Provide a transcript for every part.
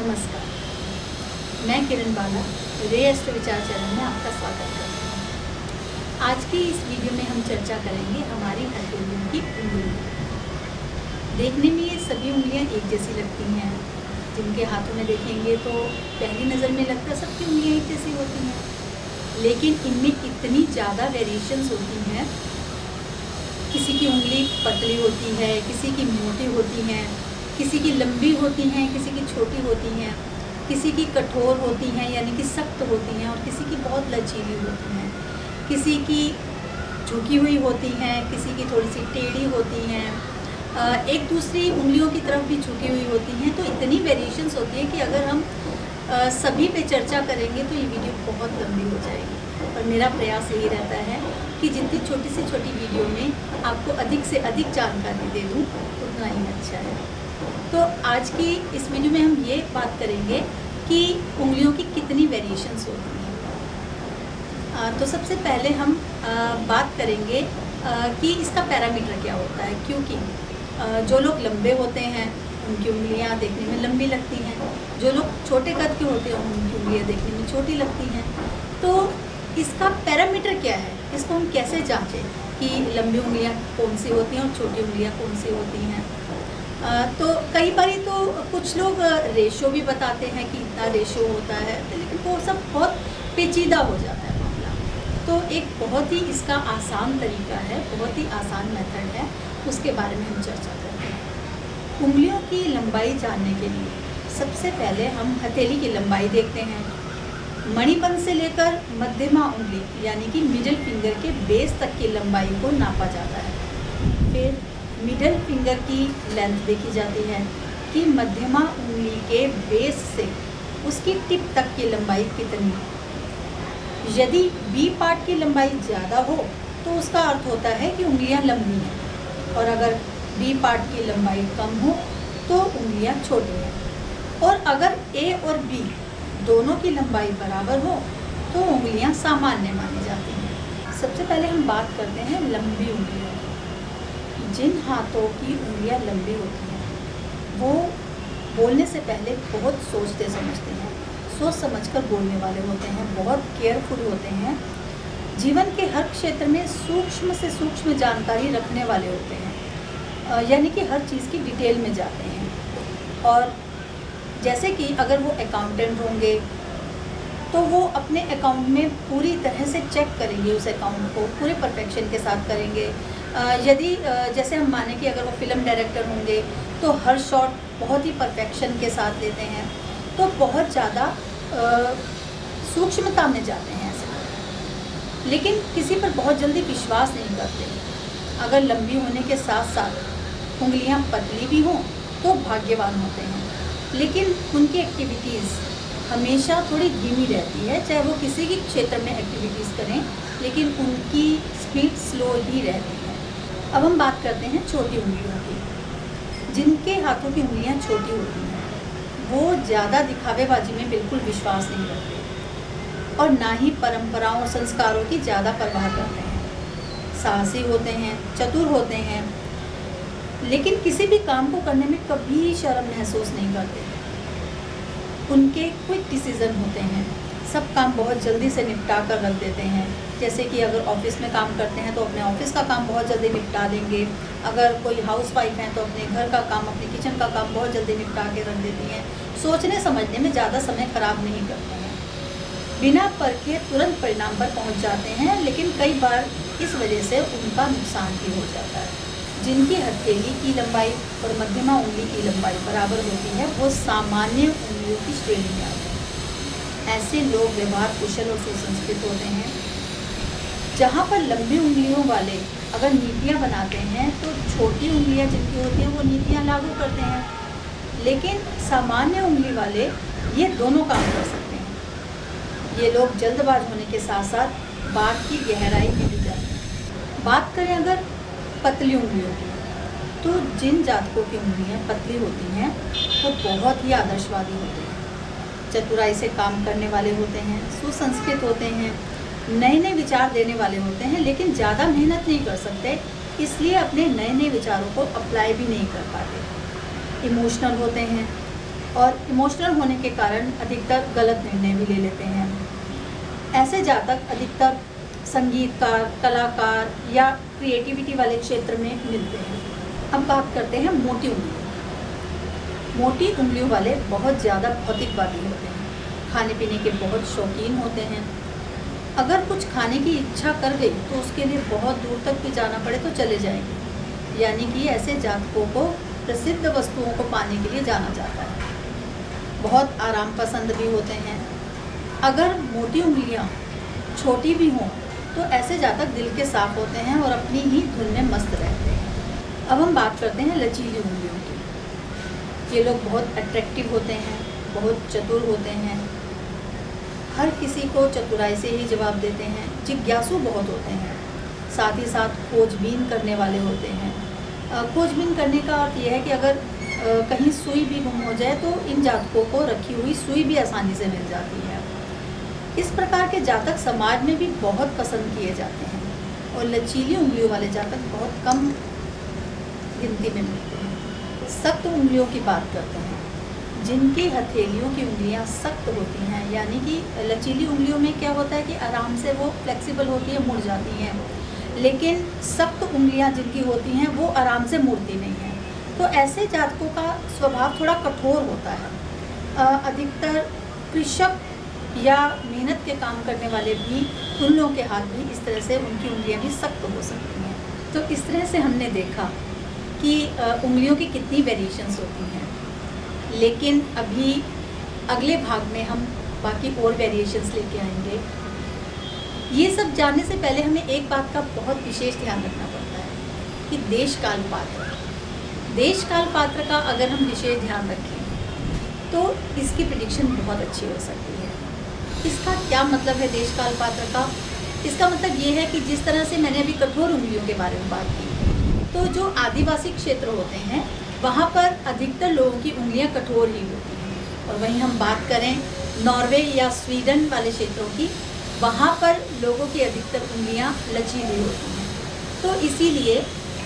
नमस्कार, मैं किरण बाला रे अष्ट विचार चैनल में आपका स्वागत करती हूँ। आज की इस वीडियो में हम चर्चा करेंगे हमारी हथेलियों की उंगली। देखने में ये सभी उंगलियाँ एक जैसी लगती हैं। जिनके हाथों में देखेंगे तो पहली नज़र में लगता है सबकी उंगलियाँ एक जैसी होती हैं, लेकिन इनमें इतनी ज़्यादा वेरिएशंस होती हैं। किसी की उंगली पतली होती है, किसी की मोटी होती हैं, किसी की लंबी होती हैं, किसी की छोटी होती हैं, किसी की कठोर होती हैं यानी कि सख्त होती हैं, और किसी की बहुत लचीली होती हैं, किसी की झुकी हुई होती हैं, किसी की थोड़ी सी टेढ़ी होती हैं, एक दूसरी उंगलियों की तरफ भी झुकी हुई होती हैं। तो इतनी वेरिएशंस होती है कि अगर हम सभी पे चर्चा करेंगे तो ये वीडियो बहुत लंबी हो जाएगी। और मेरा प्रयास यही रहता है कि जितनी छोटी से छोटी वीडियो में आपको अधिक से अधिक जानकारी दे दूँ उतना ही अच्छा है। तो आज की इस वीडियो में हम ये बात करेंगे कि उंगलियों की कितनी वेरिएशंस होती हैं। तो सबसे पहले हम बात करेंगे कि इसका पैरामीटर क्या होता है, क्योंकि जो लोग लंबे होते हैं उनकी उंगलियां देखने में लंबी लगती हैं, जो लोग छोटे कद के होते हैं उनकी उंगलियां देखने में छोटी लगती हैं। तो इसका पैरामीटर क्या है, इसको हम कैसे जांचें कि लंबी उंगलियां कौन सी होती हैं और छोटी उंगलियां कौन सी होती हैं। तो कई बारी तो कुछ लोग रेशो भी बताते हैं कि इतना रेशो होता है, लेकिन वो सब बहुत पेचीदा हो जाता है मामला। तो एक बहुत ही इसका आसान तरीका है, बहुत ही आसान मेथड है, उसके बारे में हम चर्चा करते हैं। उंगलियों की लंबाई जानने के लिए सबसे पहले हम हथेली की लंबाई देखते हैं। मणिबंध से लेकर मध्यमा उंगली यानी कि मिडिल फिंगर के बेस तक की लंबाई को नापा जाता है। फिर मिडिल फिंगर की लेंथ देखी जाती है कि मध्यमा उंगली के बेस से उसकी टिप तक की लंबाई कितनी है। यदि बी पार्ट की लंबाई ज़्यादा हो तो उसका अर्थ होता है कि उंगलियां लंबी हैं, और अगर बी पार्ट की लंबाई कम हो तो उंगलियां छोटी हैं। और अगर ए और बी दोनों की लंबाई बराबर हो तो उंगलियां सामान्य मानी जाती हैं। सबसे पहले हम बात करते हैं लंबी उंगलियों की। जिन हाथों की उंगलियां लंबी होती हैं वो बोलने से पहले बहुत सोचते समझते हैं, सोच समझकर बोलने वाले होते हैं, बहुत केयरफुल होते हैं, जीवन के हर क्षेत्र में सूक्ष्म से सूक्ष्म जानकारी रखने वाले होते हैं, यानी कि हर चीज़ की डिटेल में जाते हैं। और जैसे कि अगर वो अकाउंटेंट होंगे तो वो अपने अकाउंट में पूरी तरह से चेक करेंगे, उस अकाउंट को पूरे परफेक्शन के साथ करेंगे। यदि जैसे हम माने कि अगर वो फिल्म डायरेक्टर होंगे तो हर शॉट बहुत ही परफेक्शन के साथ लेते हैं, तो बहुत ज़्यादा सूक्ष्मता में जाते हैं ऐसे। लेकिन किसी पर बहुत जल्दी विश्वास नहीं करते। अगर लंबी होने के साथ साथ उंगलियां पतली भी हों तो भाग्यवान होते हैं, लेकिन उनकी एक्टिविटीज़ हमेशा थोड़ी धीमी रहती है। चाहे वो किसी भी क्षेत्र में एक्टिविटीज़ करें, लेकिन उनकी स्पीड स्लो ही रहती है। अब हम बात करते हैं छोटी उंगलियों की। जिनके हाथों की उंगलियां छोटी होती हैं वो ज़्यादा दिखावेबाजी में बिल्कुल विश्वास नहीं रखते, और ना ही परंपराओं और संस्कारों की ज़्यादा परवाह करते हैं। साहसी होते हैं, चतुर होते हैं, लेकिन किसी भी काम को करने में कभी शर्म महसूस नहीं करते। उनके क्विक डिसीज़न होते हैं, सब काम बहुत जल्दी से निपटा कर रख देते हैं। जैसे कि अगर ऑफिस में काम करते हैं तो अपने ऑफिस का काम बहुत जल्दी निपटा देंगे, अगर कोई हाउस वाइफ हैं तो अपने घर का काम, अपने किचन का काम बहुत जल्दी निपटा के रख देती हैं। सोचने समझने में ज़्यादा समय ख़राब नहीं करते हैं, बिना परखे तुरंत परिणाम पर पहुंच जाते हैं, लेकिन कई बार इस वजह से उनका नुकसान भी हो जाता है। जिनकी हथेली की लंबाई और मध्यमा उंगली की लंबाई बराबर होती है वो सामान्य उंगलियों की श्रेणी में आते हैं। ऐसे लोग व्यवहार कुशल और सुसंस्कृत होते हैं। जहाँ पर लंबी उंगलियों वाले अगर नीतियाँ बनाते हैं तो छोटी उंगलियाँ जिनकी होती हैं वो नीतियाँ लागू करते हैं, लेकिन सामान्य उंगली वाले ये दोनों काम कर सकते हैं। ये लोग जल्दबाज होने के साथ साथ बात की गहराई में भी जाते हैं। बात करें अगर पतली उंगलियों की, तो जिन जातकों की उंगलियाँ पतली होती हैं वो बहुत ही आदर्शवादी होते हैं, चतुराई से काम करने वाले होते हैं, सुसंस्कृत होते हैं, नए नए विचार देने वाले होते हैं, लेकिन ज़्यादा मेहनत नहीं कर सकते, इसलिए अपने नए नए विचारों को अप्लाई भी नहीं कर पाते। इमोशनल होते हैं, और इमोशनल होने के कारण अधिकतर गलत निर्णय भी ले लेते हैं। ऐसे जातक अधिकतर संगीतकार, कलाकार या क्रिएटिविटी वाले क्षेत्र में मिलते हैं। अब बात करते हैं मोटी उंगलियों की। मोटी उंगलियों वाले बहुत ज़्यादा भौतिकवादी होते हैं, खाने पीने के बहुत शौकीन होते हैं। अगर कुछ खाने की इच्छा कर गई तो उसके लिए बहुत दूर तक भी जाना पड़े तो चले जाएंगे। यानी कि ऐसे जातकों को प्रसिद्ध वस्तुओं को पाने के लिए जाना जाता है। बहुत आराम पसंद भी होते हैं। अगर मोटी उंगलियां छोटी भी हों तो ऐसे जातक दिल के साफ होते हैं और अपनी ही धुन में मस्त रहते हैं। अब हम बात करते हैं लचीली उंगलियों की। ये लोग बहुत अट्रैक्टिव होते हैं, बहुत चतुर होते हैं, हर किसी को चतुराई से ही जवाब देते हैं, जिज्ञासु बहुत होते हैं, साथ ही साथ खोजबीन करने वाले होते हैं। खोजबीन करने का अर्थ यह है कि अगर कहीं सुई भी गुम हो जाए तो इन जातकों को रखी हुई सुई भी आसानी से मिल जाती है। इस प्रकार के जातक समाज में भी बहुत पसंद किए जाते हैं और लचीली उंगलियों वाले जातक बहुत कम गिनती में मिलते हैं। सख्त उंगलियों की बात करते हैं। जिनकी हथेलियों की उंगलियां सख्त होती हैं, यानी कि लचीली उंगलियों में क्या होता है कि आराम से वो फ्लेक्सिबल होती है, मुड़ जाती हैं, लेकिन सख्त उंगलियां जिनकी होती हैं वो आराम से मुड़ती नहीं हैं। तो ऐसे जातकों का स्वभाव थोड़ा कठोर होता है। अधिकतर कृषक या मेहनत के काम करने वाले भी, उन लोगों के हाथ भी इस तरह से, उनकी उंगलियां भी सख्त हो सकती हैं। तो इस तरह से हमने देखा कि उंगलियों की कितनी वेरिएशंस होती हैं, लेकिन अभी अगले भाग में हम बाकी और वेरिएशंस लेके आएंगे। ये सब जानने से पहले हमें एक बात का बहुत विशेष ध्यान रखना पड़ता है कि देश काल पात्र का अगर हम विशेष ध्यान रखें तो इसकी प्रेडिक्शन बहुत अच्छी हो सकती है। इसका क्या मतलब है देश काल पात्र का? इसका मतलब ये है कि जिस तरह से मैंने अभी कठोर उंगलियों के बारे में बात की, तो जो आदिवासी क्षेत्र होते हैं वहाँ पर अधिकतर लोगों की उंगलियाँ कठोर ही होती हैं। और वहीं हम बात करें नॉर्वे या स्वीडन वाले क्षेत्रों की, वहाँ पर लोगों की अधिकतर उंगलियाँ लचीली होती हैं। तो इसीलिए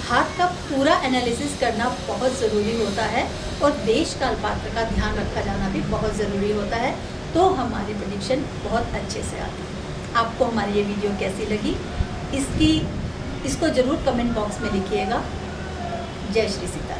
हाथ का पूरा एनालिसिस करना बहुत ज़रूरी होता है और देश काल पात्र का ध्यान रखा जाना भी बहुत ज़रूरी होता है, तो हमारी प्रेडिक्शन बहुत अच्छे से आती है। आपको हमारी ये वीडियो कैसी लगी इसको ज़रूर कमेंट बॉक्स में लिखिएगा। जय श्री सीता।